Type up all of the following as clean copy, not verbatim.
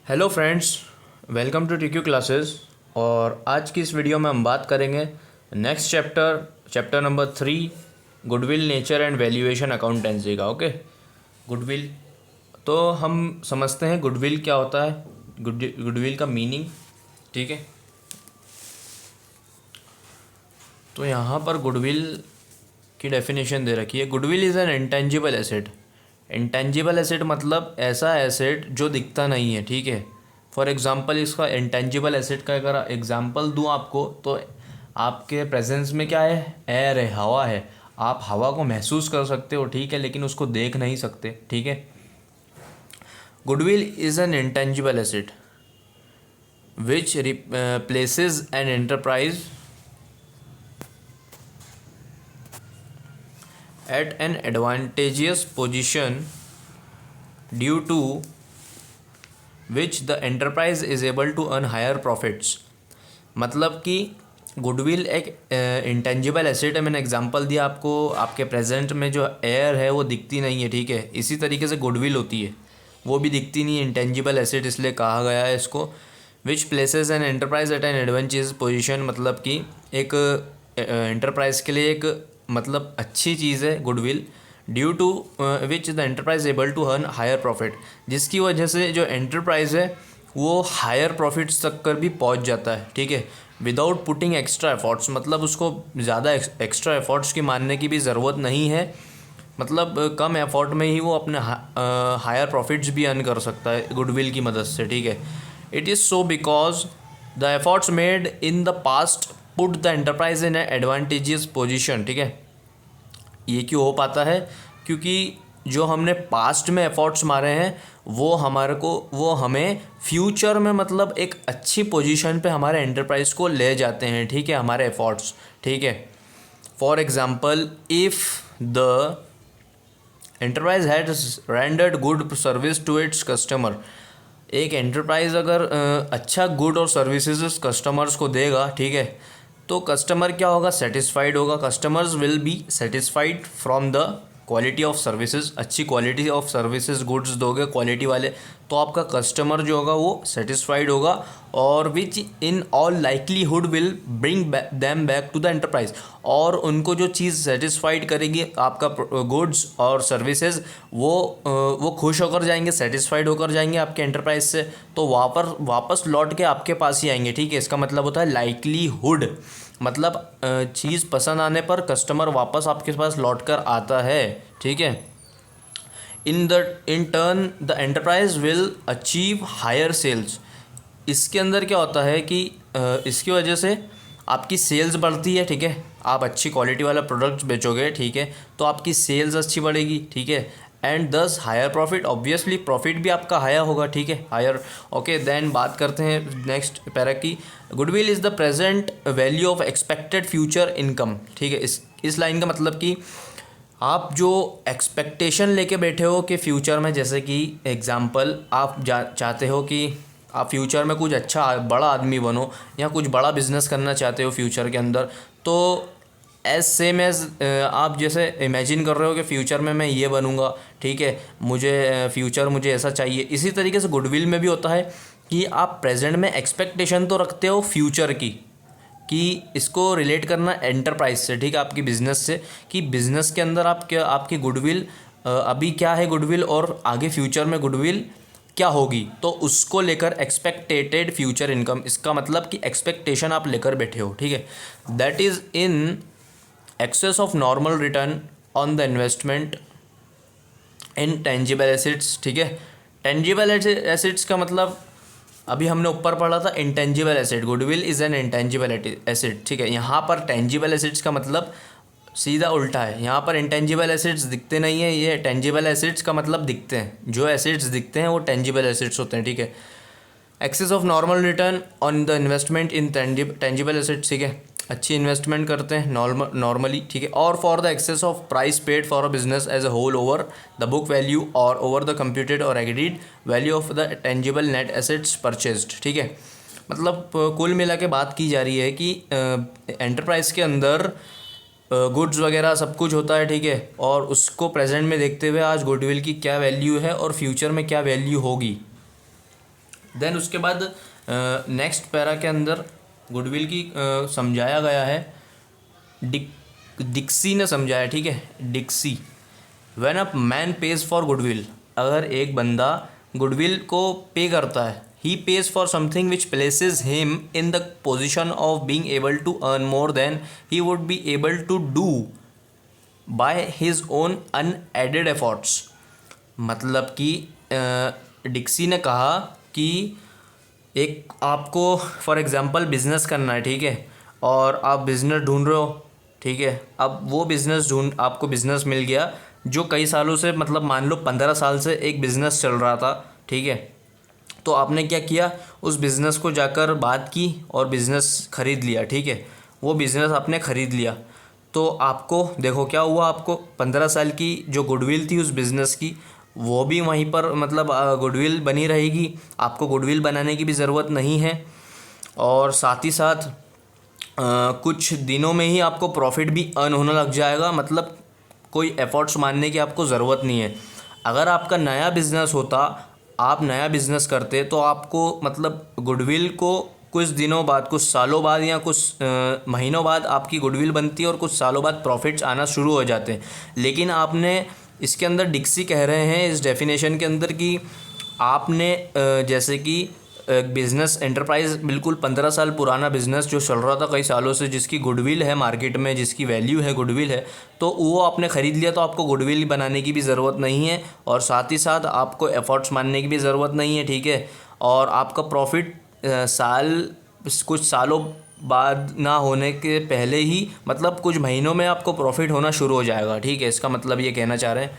Hello friends, welcome to TQ classes. और आज की इस वीडियो में हम बात करेंगे next chapter number 3, goodwill nature and valuation accountancy का। Okay, goodwill. तो हम समझते हैं गुडविल क्या होता है, गुडविल का मीनिंग। ठीक है, तो यहाँ पर गुडविल की डेफिनेशन दे रखी है। Goodwill is an intangible asset. Intangible asset मतलब ऐसा एसेट जो दिखता नहीं है। ठीक है, फॉर एग्जांपल इसका इंटेंजिबल एसेट का अगर एग्जांपल दूं आपको, तो आपके प्रेजेंस में क्या है, एयर है, हवा है। आप हवा को महसूस कर सकते हो, ठीक है, लेकिन उसको देख नहीं सकते। ठीक है, goodwill is an intangible asset which places an enterprise at an advantageous position due to which the enterprise is able to earn higher profits। मतलब कि गुडविल एक इंटेंजिबल एसेट है। मैंने एग्जांपल दिया आपको, आपके प्रेजेंट में जो एयर है वो दिखती नहीं है। ठीक है, इसी तरीके से गुडविल होती है, वो भी दिखती नहीं है, इंटेंजिबल एसेट इसलिए कहा गया है इसको। Which places an enterprise at an advantageous position, मतलब कि एक एंटरप्राइज के लिए एक मतलब अच्छी चीज़ है goodwill. Due to which the enterprise able to earn higher profit, जिसकी वजह से जो एंटरप्राइज है वो हायर प्रॉफिट्स तक कर भी पहुंच जाता है। ठीक है, विदाउट पुटिंग एक्स्ट्रा एफर्ट्स, मतलब उसको ज़्यादा एक्स्ट्रा एफर्ट्स की मानने की भी ज़रूरत नहीं है। मतलब कम एफर्ट में ही वो अपने हायर प्रॉफिट्स भी अर्न कर सकता है गुडविल की मदद से। ठीक है, it is so because the efforts made in the past put the enterprise in advantageous position. ठीक है, ये क्यों हो पाता है, क्योंकि जो हमने पास्ट में एफर्ट्स मारे हैं वो हमें फ्यूचर में मतलब एक अच्छी पोजीशन पे हमारे एंटरप्राइज को ले जाते हैं। ठीक है, हमारे एफर्ट्स। ठीक है, for example if the enterprise had rendered good service to its customer, एक एंटरप्राइज अगर अच्छा गुड और सर्विसेज कस्टमर्स को देगा, ठीक है, तो कस्टमर क्या होगा, सेटिस्फाइड होगा। Customers will be satisfied from the quality of services. अच्छी क्वालिटी ऑफ सर्विसेज गुड्स दोगे क्वालिटी वाले, तो आपका कस्टमर जो होगा वो सेटिस्फाइड होगा, और which in all likelihood will bring them back to the enterprise. और उनको जो चीज़ सेटिस्फाइड करेगी आपका गुड्स और सर्विसेज, वो खुश होकर जाएंगे, सेटिस्फाइड होकर जाएंगे आपके एंटरप्राइज से, तो वापस लौट के आपके पास ही आएंगे। ठीक है, इसका मतलब होता है लाइकलीहुड, मतलब चीज़ पसंद आने पर कस्टमर वापस आपके पास लौट कर आता है। ठीक है, in turn the enterprise will achieve higher sales. इसके अंदर क्या होता है कि इसकी वजह से आपकी सेल्स बढ़ती है। ठीक है, आप अच्छी क्वालिटी वाला प्रोडक्ट्स बेचोगे, ठीक है, तो आपकी सेल्स अच्छी बढ़ेगी। ठीक है, एंड दस हायर प्रॉफिट, ऑब्वियसली प्रॉफिट भी आपका हायर होगा। ठीक है, हायर। ओके, देन बात करते हैं नेक्स्ट पैरा की। Goodwill is the present value of expected future income. ठीक है, इस लाइन का मतलब कि आप जो एक्सपेक्टेशन लेके बैठे हो कि फ्यूचर में, जैसे कि एग्जांपल आप चाहते हो कि आप फ्यूचर में कुछ अच्छा बड़ा आदमी बनो या कुछ बड़ा बिजनेस करना चाहते हो फ्यूचर के अंदर, तो एज सेम एज आप जैसे इमेजिन कर रहे हो कि फ्यूचर में मैं ये बनूंगा, ठीक है, मुझे ऐसा चाहिए। इसी तरीके से गुडविल में भी होता है कि आप प्रेजेंट में एक्सपेक्टेशन तो रखते हो फ्यूचर की, कि इसको रिलेट करना एंटरप्राइज से, ठीक है, आपकी बिज़नेस से, कि बिज़नेस के अंदर आपकी गुडविल अभी क्या है गुडविल, और आगे फ्यूचर में गुडविल क्या होगी, तो उसको लेकर एक्सपेक्टेटेड फ्यूचर इनकम। इसका मतलब कि एक्सपेक्टेशन आप लेकर बैठे हो। ठीक है, that is in excess of normal return on the investment in tangible assets. ठीक है, टेंजिबल एसेट्स का मतलब अभी हमने ऊपर पढ़ा था intangible asset, goodwill is an intangible asset. ठीक है, यहाँ पर टेंजिबल एसेट्स का मतलब सीधा उल्टा है। यहाँ पर इंटेंजिबल एसेट्स दिखते नहीं है, ये टेंजिबल एसेट्स का मतलब दिखते हैं। जो एसेट्स दिखते हैं वो टेंजिबल एसेट्स होते हैं। ठीक है, excess of normal return on the investment in tangible assets. ठीक है, अच्छी इन्वेस्टमेंट करते हैं नॉर्मली। ठीक है, और for the excess of price paid for a business as a whole over the book value or over the computed or agreed value of the tangible net assets purchased. ठीक है, मतलब कुल मिला के बात की जा रही है कि एंटरप्राइज के अंदर गुड्स वगैरह सब कुछ होता है। ठीक है, और उसको प्रेजेंट में देखते हुए आज गुडविल की क्या वैल्यू है और फ्यूचर में क्या वैल्यू होगी। देन उसके बाद नेक्स्ट पैरा के अंदर गुडविल की समझाया गया है, डिक्सी ने समझाया, ठीक है, Dicksee. When a man pays for goodwill, अगर एक बंदा गुडविल को पे करता है, he pays for something which places him in the position of being able to earn more than he would be able to do by his own unaided efforts. मतलब कि डिक्सी ने कहा कि एक आपको फॉर एग्ज़ाम्पल बिज़नेस करना है, ठीक है, और आप बिज़नेस ढूंढ रहे हो, ठीक है। अब वो बिज़नेस आपको बिज़नेस मिल गया जो कई सालों से, मतलब मान लो 15 साल से एक बिज़नेस चल रहा था, ठीक है। तो आपने क्या किया, उस बिज़नेस को जाकर बात की और बिज़नेस ख़रीद लिया, ठीक है। वो बिज़नेस आपने ख़रीद लिया तो आपको देखो क्या हुआ, आपको 15 साल की जो गुडविल थी उस बिज़नेस की वो भी वहीं पर मतलब गुडविल बनी रहेगी, आपको गुडविल बनाने की भी ज़रूरत नहीं है। और साथ ही साथ कुछ दिनों में ही आपको प्रॉफिट भी अर्न होने लग जाएगा, मतलब कोई एफर्ट्स मानने की आपको ज़रूरत नहीं है। अगर आपका नया बिज़नेस होता, आप नया बिज़नेस करते तो आपको मतलब गुडविल को कुछ दिनों बाद, कुछ सालों बाद या कुछ महीनों बाद आपकी गुडविल बनती है और कुछ सालों बाद प्रॉफिट्स आना शुरू हो जाते हैं। लेकिन आपने इसके अंदर डिक्सी कह रहे हैं इस डेफिनेशन के अंदर कि आपने जैसे कि बिज़नेस एंटरप्राइज बिल्कुल 15 साल पुराना बिज़नेस जो चल रहा था कई सालों से, जिसकी गुडविल है मार्केट में, जिसकी वैल्यू है, गुडविल है, तो वो आपने ख़रीद लिया तो आपको गुडविल बनाने की भी ज़रूरत नहीं है और साथ ही साथ आपको एफर्ट्स मानने की भी ज़रूरत नहीं है, ठीक है। और आपका प्रॉफिट कुछ सालों बाद ना होने के पहले ही, मतलब कुछ महीनों में आपको प्रॉफिट होना शुरू हो जाएगा, ठीक है। इसका मतलब ये कहना चाह रहे हैं।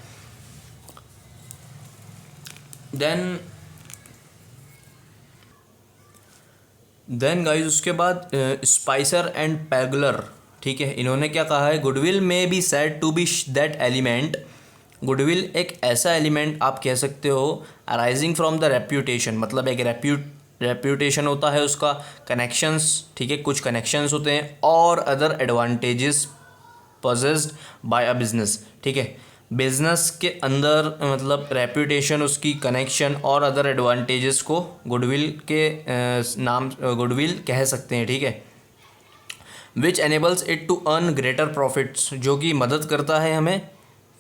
देन गाइस उसके बाद स्पाइसर एंड पैगलर, ठीक है, इन्होंने क्या कहा है, goodwill may be said to be that element, goodwill एक ऐसा एलिमेंट आप कह सकते हो अराइजिंग फ्रॉम द रेप्यूटेशन, मतलब एक रेप्यूटेशन होता है उसका, कनेक्शंस, ठीक है, कुछ कनेक्शंस होते हैं, और other advantages possessed bye a business, ठीक है। बिजनेस के अंदर मतलब रेप्यूटेशन, उसकी कनेक्शन और अदर एडवांटेजेस को गुडविल के नाम गुडविल कह सकते हैं, ठीक है। Which enables it to earn greater profits, जो कि मदद करता है हमें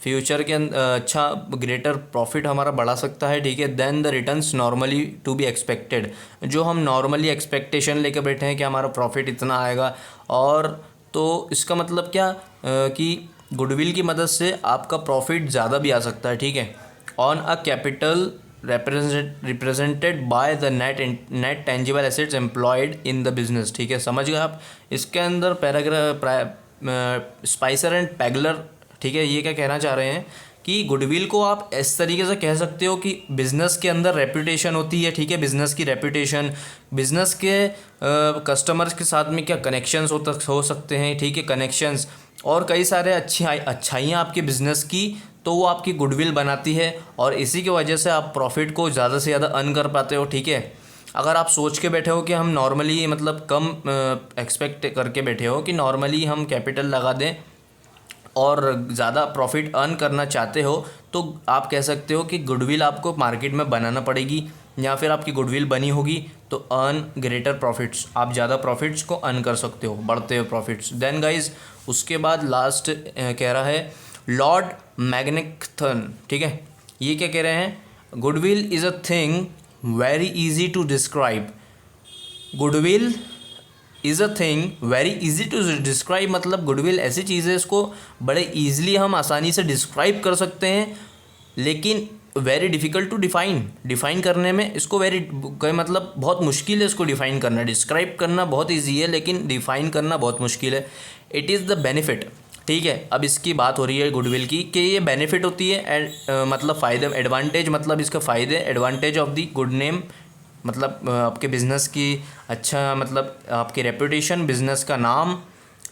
फ्यूचर के अच्छा ग्रेटर प्रॉफिट हमारा बढ़ा सकता है, ठीक है। Then the returns normally to be expected, जो हम नॉर्मली एक्सपेक्टेशन लेकर बैठे हैं कि हमारा प्रॉफिट इतना आएगा, और तो इसका मतलब क्या कि गुडविल की मदद से आपका प्रॉफिट ज़्यादा भी आ सकता है, ठीक है। On a capital represented by the net tangible assets employed in the business, ठीक है, समझ गए आप। इसके अंदर पैराग्राफ स्पाइसर एंड पैगलर, ठीक है, ये क्या कहना चाह रहे हैं कि गुडविल को आप इस तरीके से कह सकते हो कि बिज़नेस के अंदर रेप्यूटेशन होती है, ठीक है, बिज़नेस की रेप्यूटेशन, बिज़नेस के कस्टमर्स के साथ में क्या कनेक्शंस हो सकते हैं, ठीक है, कनेक्शंस और कई सारे अच्छाइयाँ आपके बिज़नेस की, तो वो आपकी गुडविल बनाती है और इसी की वजह से आप प्रॉफिट को ज़्यादा से ज़्यादा अर्न कर पाते हो, ठीक है। अगर आप सोच के बैठे हो कि हम नॉर्मली मतलब कम एक्सपेक्ट करके बैठे हो कि नॉर्मली हम कैपिटल लगा दें और ज़्यादा प्रॉफिट अर्न करना चाहते हो, तो आप कह सकते हो कि गुडविल आपको मार्केट में बनाना पड़ेगी, या फिर आपकी गुडविल बनी होगी तो अर्न ग्रेटर प्रॉफिट्स, आप ज़्यादा प्रॉफिट्स को अर्न कर सकते हो, बढ़ते हुए प्रॉफिट्स। देन गाइज उसके बाद लास्ट कह रहा है लॉर्ड मैग्नेथन, ठीक है, ये क्या कह रहे हैं, goodwill is a thing very easy to describe, goodwill is a thing very easy to describe, मतलब गुडविल ऐसी चीज़ है इसको बड़े ईजिली हम आसानी से डिस्क्राइब कर सकते हैं, लेकिन वेरी डिफ़िकल्ट टू डिफ़ाइन करने में इसको मतलब बहुत मुश्किल है इसको डिफ़ाइन करना। डिस्क्राइब करना बहुत ईजी है लेकिन डिफ़ाइन करना बहुत मुश्किल है। इट इज़ द बेनिफिट, ठीक है। अब इसकी बात हो रही है गुडविल की कि ये बेनिफिट होती है मतलब फ़ायदे, एडवांटेज मतलब इसका फ़ायदे, advantage of the good name, मतलब आपके बिज़नेस की अच्छा मतलब आपकी रेपुटेशन, बिज़नेस का नाम,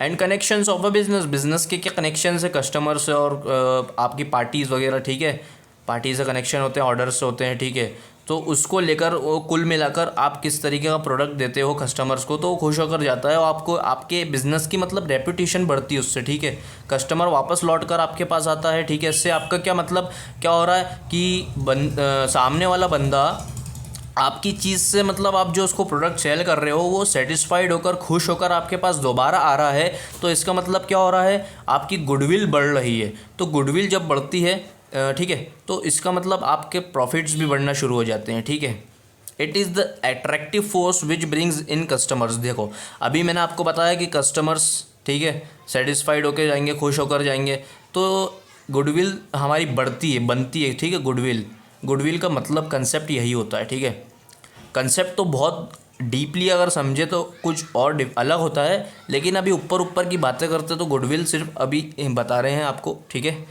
and connections of a business के क्या कनेक्शन है कस्टमर से और आपकी पार्टीज़ वगैरह, ठीक है, पार्टी से कनेक्शन होते हैं, ऑर्डर्स होते हैं, ठीक है। तो उसको लेकर वो कुल मिलाकर आप किस तरीके का प्रोडक्ट देते हो कस्टमर्स को तो वो खुश होकर जाता है और आपको आपके बिज़नेस की मतलब रेपुटेशन बढ़ती है उससे, ठीक है। कस्टमर वापस लौट कर आपके पास आता है, ठीक है। इससे आपका क्या मतलब क्या हो रहा है कि सामने वाला बंदा आपकी चीज़ से मतलब आप जो उसको प्रोडक्ट सेल कर रहे हो वो सेटिस्फाइड होकर खुश होकर आपके पास दोबारा आ रहा है, तो इसका मतलब क्या हो रहा है, आपकी गुडविल बढ़ रही है। तो गुडविल जब बढ़ती है, ठीक है, तो इसका मतलब आपके प्रॉफिट्स भी बढ़ना शुरू हो जाते हैं, ठीक है। It is the attractive force which brings in customers. देखो अभी मैंने आपको बताया कि कस्टमर्स, ठीक है, सेटिस्फाइड होकर जाएंगे, खुश होकर जाएंगे, तो गुडविल हमारी बढ़ती है, बनती है, ठीक है। गुडविल, गुडविल का मतलब कंसेप्ट यही होता है, ठीक है। कंसेप्ट तो बहुत डीपली अगर समझे तो कुछ और अलग होता है, लेकिन अभी ऊपर ऊपर की बातें करते तो गुडविल सिर्फ अभी बता रहे हैं आपको, ठीक है।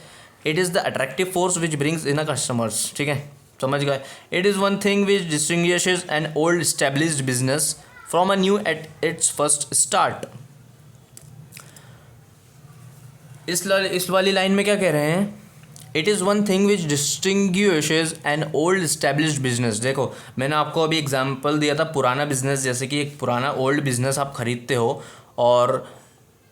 It is the attractive force which brings in a customers, ठीक है, समझ गए। It is one thing which distinguishes an old established business from a new at its first start. इस वाली लाइन में क्या कह रहे हैं, it is one thing which distinguishes an old established business. देखो मैंने आपको अभी एग्जांपल दिया था पुराना बिजनेस, जैसे कि एक पुराना ओल्ड बिजनेस आप खरीदते हो, और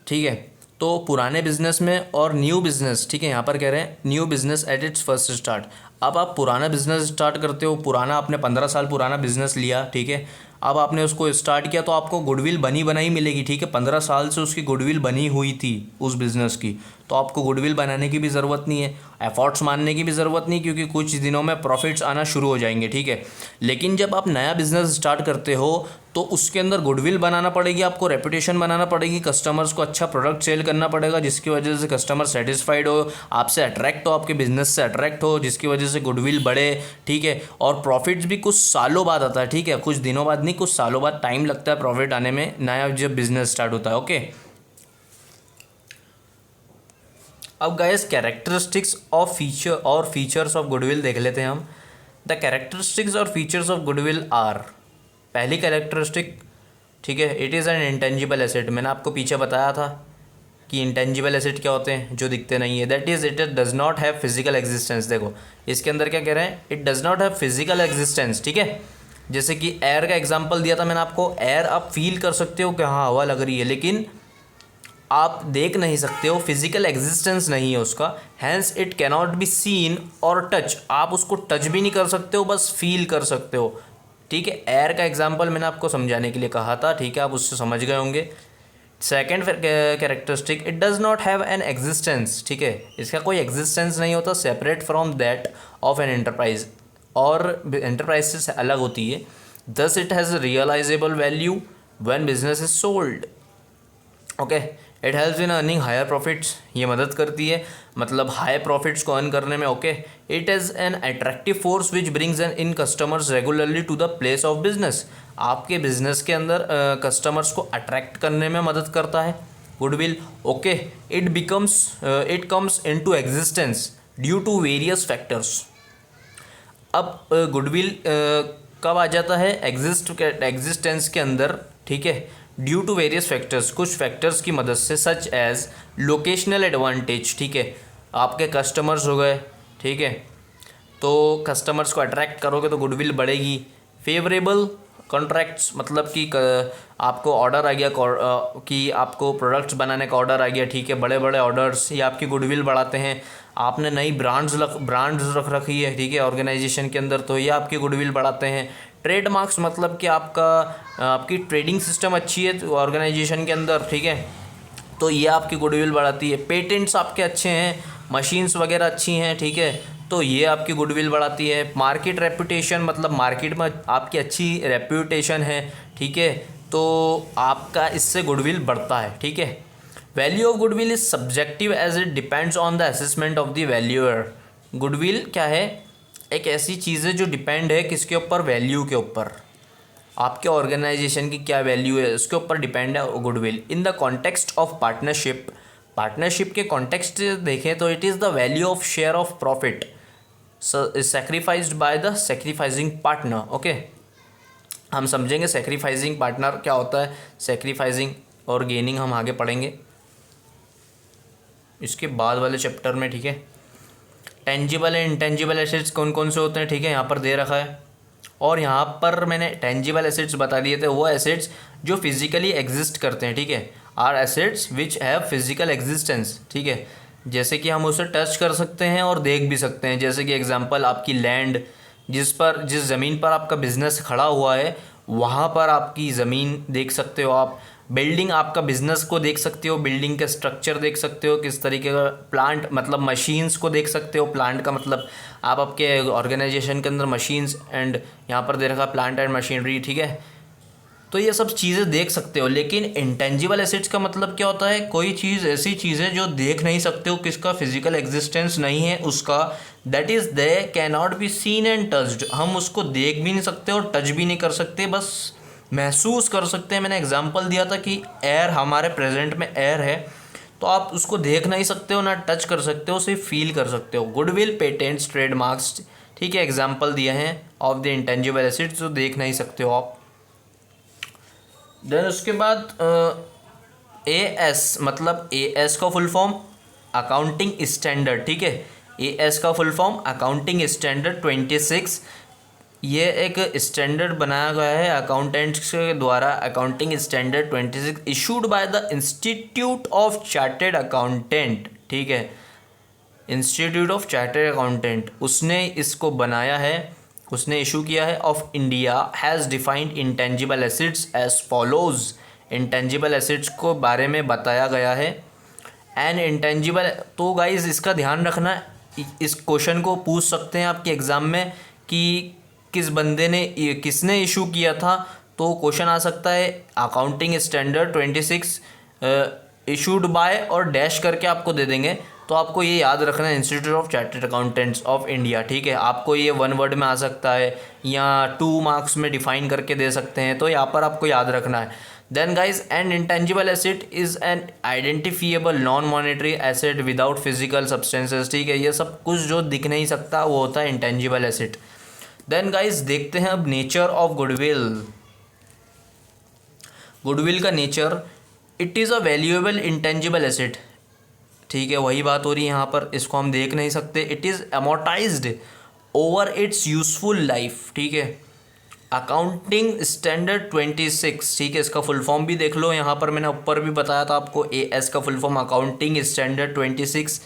ठीक है, तो पुराने बिजनेस में और न्यू बिजनेस, ठीक है, यहाँ पर कह रहे हैं new business at its first start. अब आप पुराना बिजनेस स्टार्ट करते हो, पुराना आपने 15 साल पुराना बिजनेस लिया, ठीक है, अब आपने उसको स्टार्ट किया तो आपको गुडविल बनी बनाई मिलेगी, ठीक है। 15 साल से उसकी गुडविल बनी हुई थी उस बिज़नेस की, तो आपको गुडविल बनाने की भी ज़रूरत नहीं है, एफर्ट्स मानने की भी ज़रूरत नहीं, क्योंकि कुछ दिनों में प्रॉफिट्स आना शुरू हो जाएंगे, ठीक है। लेकिन जब आप नया बिजनेस स्टार्ट करते हो तो उसके अंदर गुडविल बनाना पड़ेगी, आपको रेपुटेशन बनाना पड़ेगी, कस्टमर्स को अच्छा प्रोडक्ट सेल करना पड़ेगा, जिसकी वजह से कस्टमर सेटिस्फाइड हो, आपसे अट्रैक्ट हो, आपके बिजनेस से अट्रैक्ट हो, जिसकी वजह से गुडविल बढ़े, ठीक है। और प्रॉफिट्स भी कुछ सालों बाद आता है, ठीक है, कुछ दिनों बाद नहीं, कुछ सालों बाद टाइम लगता है प्रॉफिट आने में, नया जब बिजनेस स्टार्ट होता है, ओके। अब guys characteristics of features of goodwill देख लेते हैं हम। द कैरेक्टरिस्टिक्स और फीचर्स ऑफ गुडविल आर, पहली कैरेक्टरिस्टिक, ठीक है, it is N intangible asset. मैंने आपको पीछे बताया था कि इंटेंजिबल एसेट क्या होते हैं, जो दिखते नहीं है। That is it does not have physical existence. देखो इसके अंदर क्या कह रहे हैं, it does not have physical existence, ठीक है। जैसे कि एयर का एग्जांपल दिया था मैंने आपको, एयर आप फील कर सकते हो कि हाँ हवा लग रही है, लेकिन आप देख नहीं सकते हो, फिजिकल एग्जिस्टेंस नहीं है उसका, hence it cannot be seen or touch. आप उसको टच भी नहीं कर सकते हो, बस फील कर सकते हो, ठीक है। एयर का एग्जांपल मैंने आपको समझाने के लिए कहा था, ठीक है, आप उससे समझ गए होंगे। Second characteristic, it does not have an existence, ठीक है, इसका कोई एग्जिस्टेंस नहीं होता, separate from that of an enterprise, और एंटरप्राइज से अलग होती है। Thus it has realisable value when business is sold, okay. It helps in earning higher profits, ये मदद करती है मतलब हाई प्रॉफिट्स को अर्न करने में, okay. It is an attractive force which brings an in customers regularly to the place of business. आपके business के अंदर कस्टमर्स को अट्रैक्ट करने में मदद करता है goodwill, okay. It comes into existence due to various factors. अब गुडविल कब आ जाता है, एग्जिस्टेंस के अंदर, ठीक है, ड्यू टू वेरियस फैक्टर्स, कुछ फैक्टर्स की मदद से, सच एज लोकेशनल एडवांटेज, ठीक है, आपके कस्टमर्स हो गए, ठीक है, तो कस्टमर्स को अट्रैक्ट करोगे तो गुडविल बढ़ेगी। फेवरेबल कॉन्ट्रैक्ट्स, मतलब कि आपको ऑर्डर आ गया कि आपको प्रोडक्ट्स बनाने का ऑर्डर आ गया, ठीक है, बड़े बड़े ऑर्डर्स, ये आपकी गुडविल बढ़ाते हैं। आपने नई ब्रांड्स रख रखी है, ठीक है, ऑर्गेनाइजेशन के अंदर, तो ये आपकी गुडविल बढ़ाते हैं। ट्रेडमार्क्स, मतलब कि आपकी ट्रेडिंग सिस्टम अच्छी है तो ऑर्गेनाइजेशन के अंदर, ठीक है, तो ये आपकी गुडविल बढ़ाती है। पेटेंट्स आपके अच्छे हैं, मशीन्स वगैरह अच्छी हैं, ठीक है, तो ये आपकी गुडविल बढ़ाती है। मार्केट रेपुटेशन, मतलब मार्केट में आपकी अच्छी रेपुटेशन है, ठीक है, तो आपका इससे गुडविल बढ़ता है, ठीक है। Value of goodwill is subjective as it depends on the assessment of the valuer. Goodwill क्या है, एक ऐसी चीज़ है जो डिपेंड है किसके ऊपर, वैल्यू के ऊपर, आपके ऑर्गेनाइजेशन की क्या वैल्यू है उसके ऊपर डिपेंड है goodwill. In the context of partnership, partnership के कॉन्टेक्स्ट देखें तो it is the value of share of profit sacrificed by the sacrificing partner, okay. हम समझेंगे सेक्रीफाइजिंग पार्टनर क्या होता है, सेक्रीफाइजिंग और गेनिंग हम आगे पढ़ेंगे इसके बाद वाले चैप्टर में, ठीक है। टेंजिबल एंड इंटेंजिबल एसेट्स कौन कौन से होते हैं, ठीक है, यहाँ पर दे रखा है। और यहाँ पर मैंने टेंजिबल एसेट्स बता दिए थे, वो एसेट्स जो फिजिकली एग्जिस्ट करते हैं, ठीक है, are assets which have physical existence, ठीक है, जैसे कि हम उसे टच कर सकते हैं और देख भी सकते हैं। जैसे कि एग्जांपल आपकी लैंड, जिस ज़मीन पर आपका बिजनेस खड़ा हुआ है वहाँ पर आपकी ज़मीन देख सकते हो आप। बिल्डिंग, आपका बिजनेस को देख सकते हो, बिल्डिंग का स्ट्रक्चर देख सकते हो, किस तरीके का प्लांट, मतलब मशीन्स को देख सकते हो। प्लांट का मतलब आप आपके ऑर्गेनाइजेशन के अंदर मशीन्स एंड यहाँ पर दे रखा प्लांट एंड मशीनरी, ठीक है। तो ये सब चीज़ें देख सकते हो। लेकिन इंटेंजिबल एसेट्स का मतलब क्या होता है? कोई चीज़, ऐसी चीज़ है जो देख नहीं सकते हो, किसका फिजिकल एग्जिस्टेंस नहीं है उसका, that is they can not be seen and touched. हम उसको देख भी नहीं सकते और टच भी नहीं कर सकते, बस महसूस कर सकते हैं। मैंने एग्जांपल दिया था कि एयर, हमारे प्रेजेंट में एयर है, तो आप उसको देख नहीं सकते हो, ना टच कर सकते हो, सिर्फ फील कर सकते हो। गुडविल, पेटेंट्स, ट्रेडमार्क्स, ठीक है, एग्जाम्पल दिए हैं ऑफ द इंटेंजिबल एसेट्स जो देख नहीं सकते हो आप। देन उसके बाद ए एस, मतलब ए एस का फुल फॉर्म अकाउंटिंग स्टैंडर्ड, ठीक है। ए एस का फुल फॉर्म अकाउंटिंग स्टैंडर्ड 26। ये एक स्टैंडर्ड बनाया गया है अकाउंटेंट्स के द्वारा, accounting standard 26 issued by the institute of chartered accountant, ठीक है। इंस्टीट्यूट ऑफ चार्टेड अकाउंटेंट, उसने इसको बनाया है, उसने इशू किया है। Of India has defined intangible assets as follows. Intangible assets को बारे में बताया गया है। एंड इंटेंजिबल, तो गाइज इसका ध्यान रखना, इस क्वेश्चन को पूछ सकते हैं आपके एग्ज़ाम में कि किस बंदे ने, किसने इशू किया था। तो क्वेश्चन आ सकता है अकाउंटिंग स्टैंडर्ड 26 इशूड बाय और डैश करके आपको दे देंगे। तो आपको ये याद रखना है, institute of chartered accountants of India, ठीक है। आपको ये 1 वर्ड में आ सकता है या 2 मार्क्स में डिफाइन करके दे सकते हैं, तो यहाँ पर आपको याद रखना है। Then guys, an intangible asset is an identifiable non monetary asset without physical substances, ठीक है। ये सब कुछ जो दिख नहीं सकता वो होता है इंटेंजिबल एसेट। देन गाइज देखते हैं अब नेचर ऑफ गुडविल। गुडविल का nature, it is a valuable intangible asset, ठीक है, वही बात हो रही है यहाँ पर, इसको हम देख नहीं सकते। It is amortised over it's useful life, ठीक है। अकाउंटिंग स्टैंडर्ड 26, ठीक है, इसका फुल फॉर्म भी देख लो, यहाँ पर मैंने ऊपर भी बताया था आपको, ए एस का full form accounting standard 26।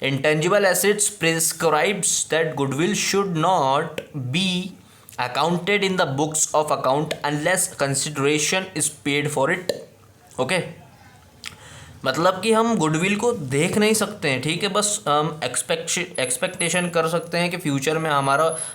Intangible assets prescribes that goodwill should not be accounted in the books of account unless consideration is paid for it, okay. मतलब कि हम गुडविल को देख नहीं सकते हैं, ठीक है, बस हम एक्सपेक्टेशन कर सकते हैं कि फ्यूचर में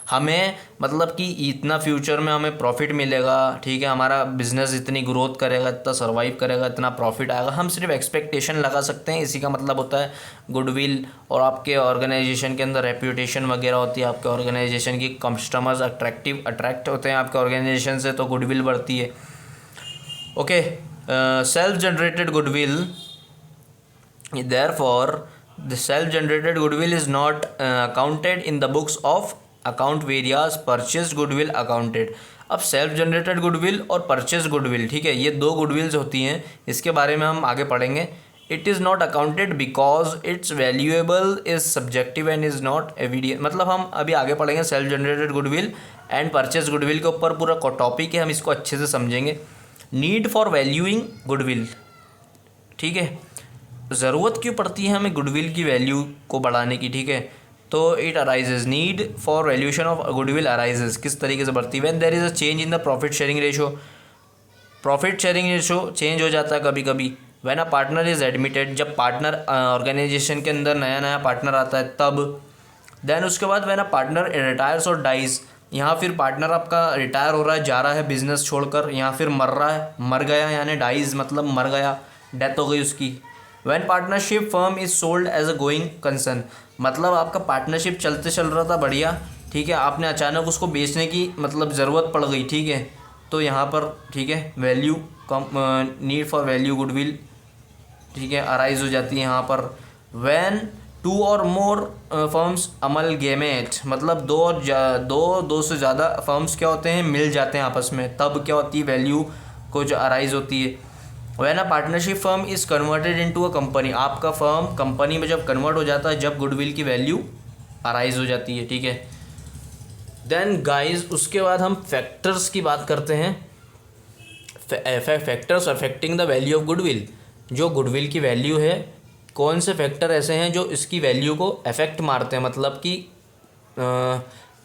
हमें मतलब कि इतना फ्यूचर में हमें प्रॉफिट मिलेगा, ठीक है, हमारा बिजनेस इतनी ग्रोथ करेगा, इतना सर्वाइव करेगा, इतना प्रॉफिट आएगा, हम सिर्फ एक्सपेक्टेशन लगा सकते हैं। इसी का मतलब होता है गुडविल। और आपके ऑर्गेनाइजेशन के अंदर रेप्यूटेशन वगैरह होती है, आपके ऑर्गेनाइजेशन की कस्टमर्स अट्रैक्ट होते हैं आपके ऑर्गेनाइजेशन से, तो गुडविल बढ़ती है, okay. Self generated goodwill, therefore the self-generated goodwill is not accounted in the books of account whereas purchased goodwill accounted। अब सेल्फ जनरेटेड गुडविल और परचेज गुडविल, ठीक है, ये 2 गुडविल्स होती हैं, इसके बारे में हम आगे पढ़ेंगे। It is not accounted because it's valuable is subjective and is not evident. मतलब हम अभी आगे पढ़ेंगे self generated goodwill and purchase goodwill के ऊपर पूरा टॉपिक है, हम इसको अच्छे से समझेंगे। नीड फॉर वैल्यूइंग गुडविल, ठीक है, ज़रूरत क्यों पड़ती है हमें गुडविल की वैल्यू को बढ़ाने की, ठीक है। तो it arises, need for valuation of goodwill arises, किस तरीके से बढ़ती है? When there is a change in the profit sharing ratio, profit sharing ratio change हो जाता है कभी कभी। When a partner is admitted, जब पार्टनर ऑर्गेनाइजेशन के अंदर नया पार्टनर आता है तब। देन उसके बाद व्हेन अ पार्टनर रिटायर्स और डाइज, यहाँ फिर पार्टनर आपका रिटायर हो रहा है, जा रहा है बिजनेस छोड़कर, यहाँ फिर मर रहा है, मर गया, यानी डाइज मतलब मर गया, डेथ हो गई उसकी। When partnership firm is sold as a going concern, मतलब आपका पार्टनरशिप चल रहा था बढ़िया, ठीक है, आपने अचानक उसको बेचने की मतलब ज़रूरत पड़ गई, ठीक है, तो यहाँ पर ठीक है value come, need for value goodwill, ठीक है, अराइज हो जाती है यहाँ पर। व्हेन 2 और मोर फर्म्स अमल गेमेट, मतलब दो से ज़्यादा फर्म्स क्या होते हैं, मिल जाते हैं आपस में, तब क्या होती है वैल्यू को जो अराइज होती है। When a partnership firm is converted into a company, आपका फर्म कंपनी में जब कन्वर्ट हो जाता है, जब गुडविल की वैल्यू अराइज हो जाती है, ठीक है। देन गाइज उसके बाद हम फैक्टर्स की बात करते हैं, factors affecting the value of goodwill. जो गुडविल की वैल्यू है, कौन से फैक्टर ऐसे हैं जो इसकी वैल्यू को अफेक्ट मारते हैं, मतलब कि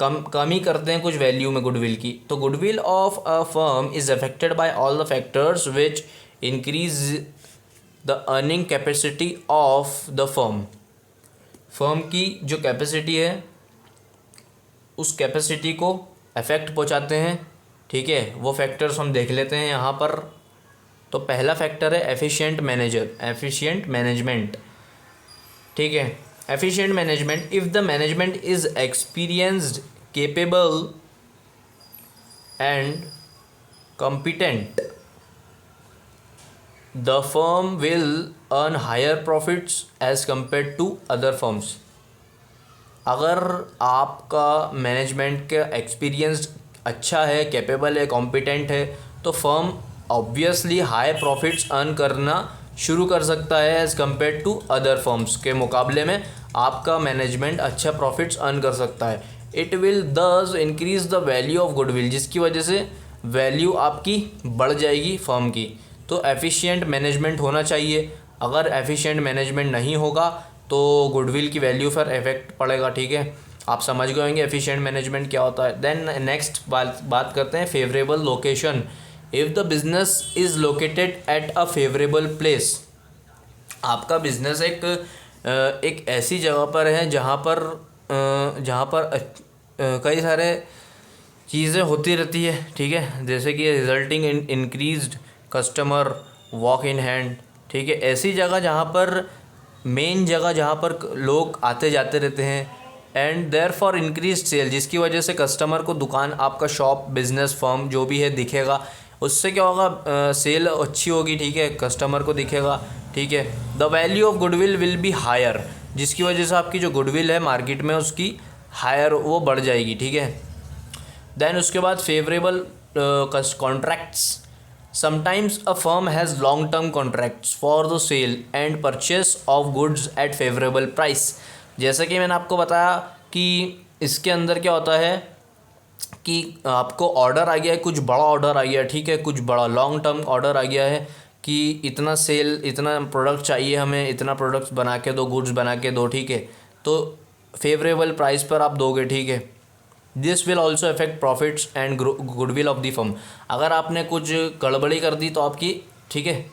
कमी करते हैं कुछ वैल्यू में गुडविल की, तो goodwill of a firm is affected by all the factors which increase the earning capacity of the firm. Firm की जो कैपेसिटी है उस कैपेसिटी को अफेक्ट पहुंचाते हैं, ठीक है। वो फैक्टर्स हम देख लेते हैं यहाँ पर। तो पहला फैक्टर है एफिशिएंट मैनेजमेंट, ठीक है। Efficient management, if the management is experienced, capable and competent, the firm will earn higher profits as compare to other firms. अगर आपका मैनेजमेंट का एक्सपीरियंस अच्छा है, कैपेबल है, कॉम्पिटेंट है, तो firm obviously high profits earn करना शुरू कर सकता है as compare to other firms के मुकाबले में आपका मैनेजमेंट अच्छा प्रॉफिट्स अर्न कर सकता है। इट विल दस increase the value of goodwill, जिसकी वजह से वैल्यू आपकी बढ़ जाएगी फर्म की। तो एफिशिएंट मैनेजमेंट होना चाहिए। अगर एफिशिएंट मैनेजमेंट नहीं होगा तो गुडविल की वैल्यू पर इफेक्ट पड़ेगा, ठीक है। आप समझ गए होंगे एफिशिएंट मैनेजमेंट क्या होता है। देन नेक्स्ट बात करते हैं favourable location. If the business is located at a favourable place, आपका बिजनेस एक ऐसी जगह पर है जहाँ पर कई सारे चीज़ें होती रहती है, ठीक है, जैसे कि resulting in increased customer walk in hand, ठीक है। ऐसी जगह जहाँ पर मेन जगह जहाँ पर लोग आते जाते रहते हैं, and therefore increase sale, जिसकी वजह से कस्टमर को दुकान, आपका शॉप, बिजनेस, फर्म जो भी है दिखेगा। उससे क्या होगा, सेल अच्छी होगी, ठीक है, कस्टमर को दिखेगा, ठीक है। The value of goodwill will be higher, जिसकी वजह से आपकी जो गुडविल है मार्केट में उसकी हायर वो बढ़ जाएगी, ठीक है। देन उसके बाद favourable contracts. Sometimes a firm has long term contracts for the sale and purchase of goods at favourable price. जैसे कि मैंने आपको बताया कि इसके अंदर क्या होता है कि आपको ऑर्डर आ गया है, कुछ बड़ा ऑर्डर आ गया है, ठीक है, कुछ बड़ा लॉन्ग टर्म ऑर्डर आ गया है कि इतना सेल, इतना प्रोडक्ट चाहिए हमें, इतना प्रोडक्ट्स बना के दो, गुड्स बना के दो, ठीक है। तो फेवरेबल प्राइस पर आप दोगे, ठीक है। This will also affect profits and goodwill of the firm. अगर आपने कुछ गड़बड़ी कर दी तो आपकी, ठीक है,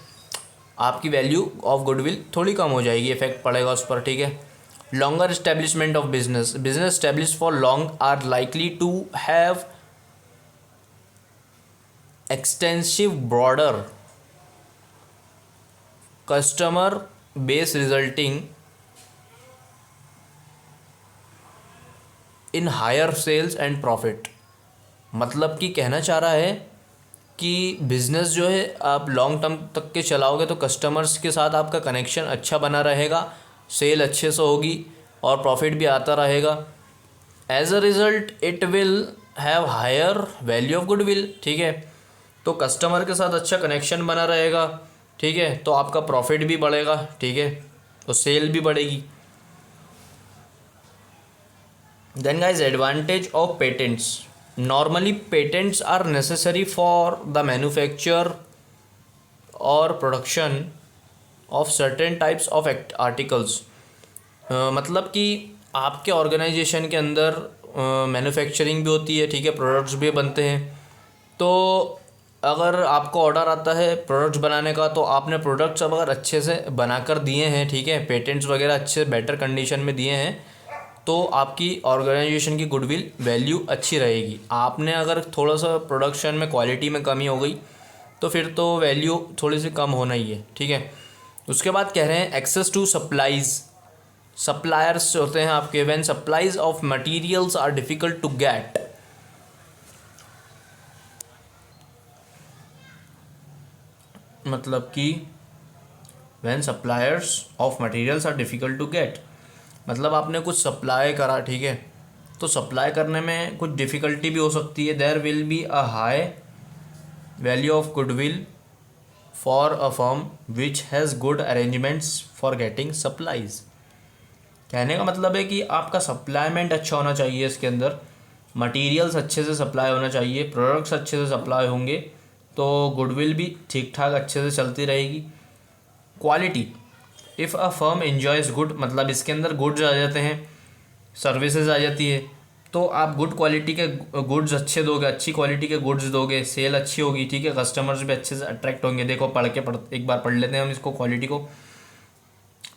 आपकी वैल्यू ऑफ गुडविल थोड़ी कम हो जाएगी, इफेक्ट पड़ेगा उस पर, ठीक है। Longer establishment of business establish for long are likely to have extensive broader customer base resulting in higher sales and profit. मतलब कि कहना चाह रहा है कि बिज़नेस जो है आप लॉन्ग टर्म तक के चलाओगे तो कस्टमर्स के साथ आपका कनेक्शन अच्छा बना रहेगा, सेल अच्छे से होगी और प्रॉफिट भी आता रहेगा। As a result it will have higher value of goodwill, ठीक है। तो कस्टमर के साथ अच्छा कनेक्शन बना रहेगा, ठीक है, तो आपका प्रॉफिट भी बढ़ेगा, ठीक है, तो सेल भी बढ़ेगी। Then guys, advantage of patents. Normally patents are necessary for the manufacture or production of certain types of articles. मतलब कि आपके ऑर्गेनाइजेशन के अंदर मैन्युफैक्चरिंग भी होती है, ठीक है, प्रोडक्ट्स भी बनते हैं। तो अगर आपको ऑर्डर आता है प्रोडक्ट्स बनाने का, तो आपने प्रोडक्ट्स अगर अच्छे से बनाकर दिए हैं, ठीक है, पेटेंट्स वगैरह अच्छे बेटर कंडीशन में दिए हैं, तो आपकी ऑर्गेनाइजेशन की गुडविल वैल्यू अच्छी रहेगी। आपने अगर थोड़ा सा प्रोडक्शन में क्वालिटी में कमी हो गई तो फिर तो वैल्यू थोड़ी सी कम होना ही है, ठीक है। उसके बाद कह रहे हैं एक्सेस टू सप्लाईज। सप्लायर्स होते हैं आपके, when supplies of materials are difficult to get. मतलब कि when suppliers of materials are difficult to get, मतलब आपने कुछ सप्लाई करा, ठीक है, तो सप्लाई करने में कुछ डिफ़िकल्टी भी हो सकती है। There will be a high value of goodwill for a firm which has good arrangements for getting supplies. कहने का मतलब है कि आपका सप्लाईमेंट अच्छा होना चाहिए, इसके अंदर मटेरियल्स अच्छे से सप्लाई होना चाहिए, प्रोडक्ट्स अच्छे से सप्लाई होंगे तो गुडविल भी ठीक ठाक अच्छे से चलती रहेगी। Quality, if a firm enjoys good, मतलब इसके अंदर गुड्स आ जाते हैं, सर्विसेज आ जाती है, तो आप गुड क्वालिटी के गुड्स अच्छे दोगे, अच्छी क्वालिटी के गुड्स दोगे, सेल अच्छी होगी, ठीक है, कस्टमर्स भी अच्छे से अट्रैक्ट होंगे। देखो एक बार पढ़ लेते हैं हम इसको, क्वालिटी को।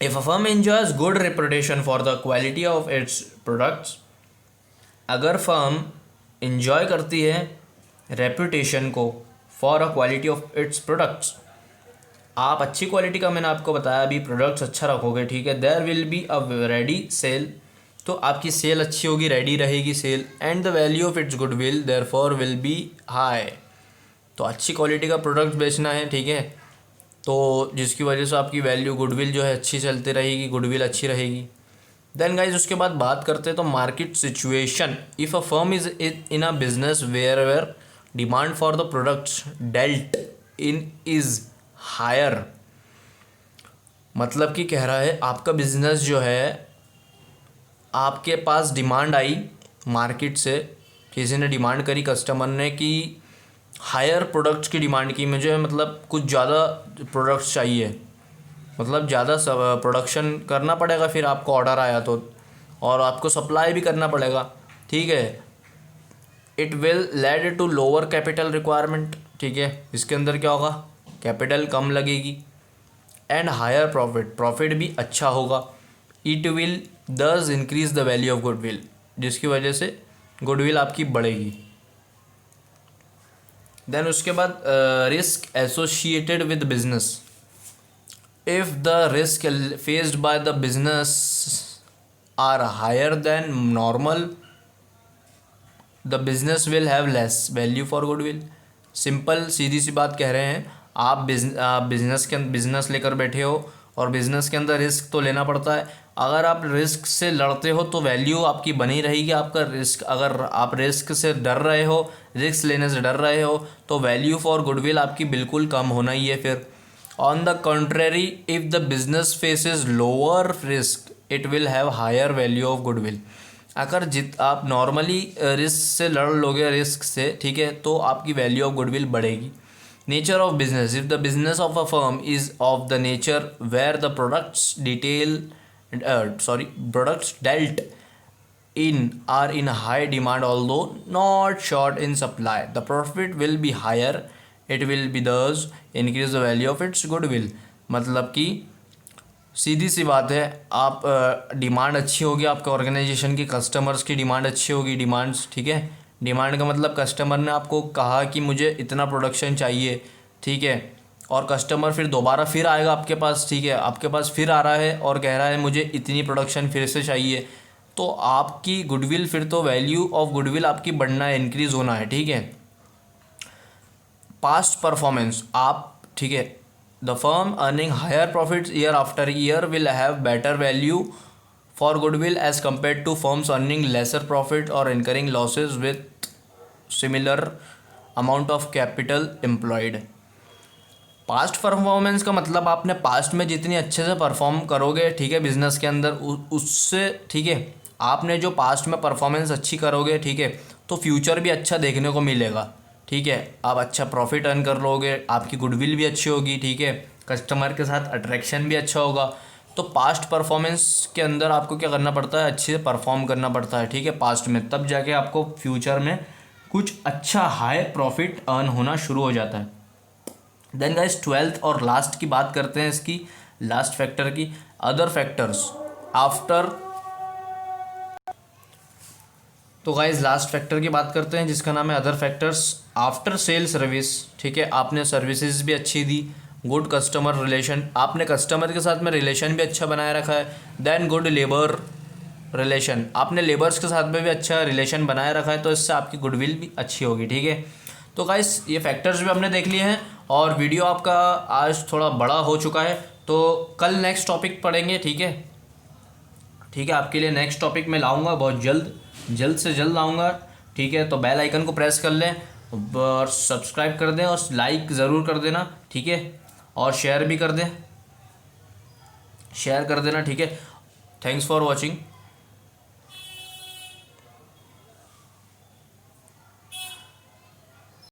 If a firm enjoys good reputation for the quality of its products, अगर फर्म इंजॉय करती है रेपुटेशन को for a quality of its products, आप अच्छी क्वालिटी का, मैंने आपको बताया अभी, प्रोडक्ट्स अच्छा रखोगे, ठीक है, there will be a ready sale, तो आपकी सेल अच्छी होगी, रेडी रहेगी sale, and the value of its goodwill therefore will be high. तो अच्छी क्वालिटी का प्रोडक्ट बेचना है, ठीक है, तो जिसकी वजह से आपकी वैल्यू गुडविल जो है अच्छी चलती रहेगी, गुडविल अच्छी रहेगी। देन गाइज उसके बाद बात करते हैं तो market situation. If a firm is in a business where demand for the products dealt in is higher, मतलब कि कह रहा है आपका बिजनेस जो है, आपके पास डिमांड आई मार्केट से, किसी ने डिमांड करी, कस्टमर ने, कि हायर प्रोडक्ट्स की डिमांड की, मुझे मतलब कुछ ज़्यादा प्रोडक्ट्स चाहिए, मतलब ज़्यादा प्रोडक्शन करना पड़ेगा, फिर आपको ऑर्डर आया तो, और आपको सप्लाई भी करना पड़ेगा, ठीक है। It will lead to lower capital requirement, ठीक है, इसके अंदर क्या होगा, कैपिटल कम लगेगी, एंड हायर प्रॉफिट, प्रॉफिट भी अच्छा होगा। It will thus increase the value of goodwill, जिसकी वजह से गुडविल आपकी बढ़ेगी। देन उसके बाद risk associated with business. If the risk faced by the business are higher than normal, the business will have less value for goodwill. Simple सीधी सी बात कह रहे हैं, आप बिजनेस लेकर बैठे हो, और बिजनेस के अंदर रिस्क तो लेना पड़ता है। अगर आप रिस्क से लड़ते हो तो वैल्यू आपकी बनी रहेगी, आपका रिस्क, अगर आप रिस्क से डर रहे हो, रिस्क लेने से डर रहे हो, तो वैल्यू फॉर गुडविल आपकी बिल्कुल कम होना ही है। फिर on the contrary, if the business faces lower risk it will have higher value of goodwill. अगर आप नॉर्मली रिस्क से लड़ लोगे, रिस्क से, ठीक है, तो आपकी वैल्यू ऑफ गुडविल बढ़ेगी। Nature of business, if the business of a firm is of the nature where the products dealt in are in high demand although not short in supply, the profit will be higher, it will be thus increase the value of its goodwill। मतलब कि सीधी सी बात है, आप demand अच्छी होगी आपके organisation की, कस्टमर्स की डिमांड अच्छी होगी, डिमांड्स, ठीक है, डिमांड का मतलब कस्टमर ने आपको कहा कि मुझे इतना प्रोडक्शन चाहिए, ठीक है, और कस्टमर फिर दोबारा फिर आएगा आपके पास, ठीक है, आपके पास फिर आ रहा है और कह रहा है मुझे इतनी प्रोडक्शन फिर से चाहिए, तो आपकी गुडविल, फिर तो वैल्यू ऑफ गुडविल आपकी बढ़ना है, इंक्रीज होना है, ठीक है। पास्ट परफॉर्मेंस, आप, ठीक है, the firm earning higher profits year after year will have better value for goodwill as compare to firms earning lesser profit और incurring losses with similar amount of capital employed. Past performance का मतलब आपने past में जितनी अच्छे से perform करोगे, ठीक है, बिजनेस के अंदर उससे, ठीक है, आपने जो पास्ट में परफॉर्मेंस अच्छी करोगे, ठीक है, तो फ्यूचर भी अच्छा देखने को मिलेगा, ठीक है, आप अच्छा प्रॉफिट अर्न कर लोगे, आपकी गुडविल भी अच्छी होगी, ठीक है, कस्टमर के साथ अट्रैक्शन भी अच्छा होगा। तो पास्ट परफॉर्मेंस के अंदर आपको क्या करना पड़ता है, अच्छे से परफॉर्म करना पड़ता है, ठीक है, पास्ट में, तब जाके आपको फ्यूचर में कुछ अच्छा हाई प्रॉफिट अर्न होना शुरू हो जाता है। देन गाइस 12th और लास्ट की बात करते हैं, इसकी लास्ट फैक्टर की, अदर फैक्टर्स आफ्टर। तो गाइस लास्ट फैक्टर की बात करते हैं जिसका नाम है other factors after sale service, ठीक है, आपने सर्विसेज भी अच्छी दी, गुड कस्टमर रिलेशन, आपने कस्टमर के साथ में रिलेशन भी अच्छा बनाए रखा है, देन गुड लेबर रिलेशन, आपने लेबर्स के साथ में भी अच्छा रिलेशन बनाए रखा है, तो इससे आपकी गुडविल भी अच्छी होगी, ठीक है। तो गाइस ये फैक्टर्स भी हमने देख लिए हैं, और वीडियो आपका आज थोड़ा बड़ा हो चुका है, तो कल नेक्स्ट टॉपिक पढ़ेंगे, ठीक है, ठीक है, आपके लिए नेक्स्ट टॉपिक मैं लाऊंगा बहुत जल्द से जल्द लाऊंगा, ठीक है। तो बेल आइकन को प्रेस कर लें और सब्सक्राइब कर दें और लाइक ज़रूर कर देना, ठीक है, और शेयर भी कर दें, शेयर कर देना, ठीक है। Thanks for watching.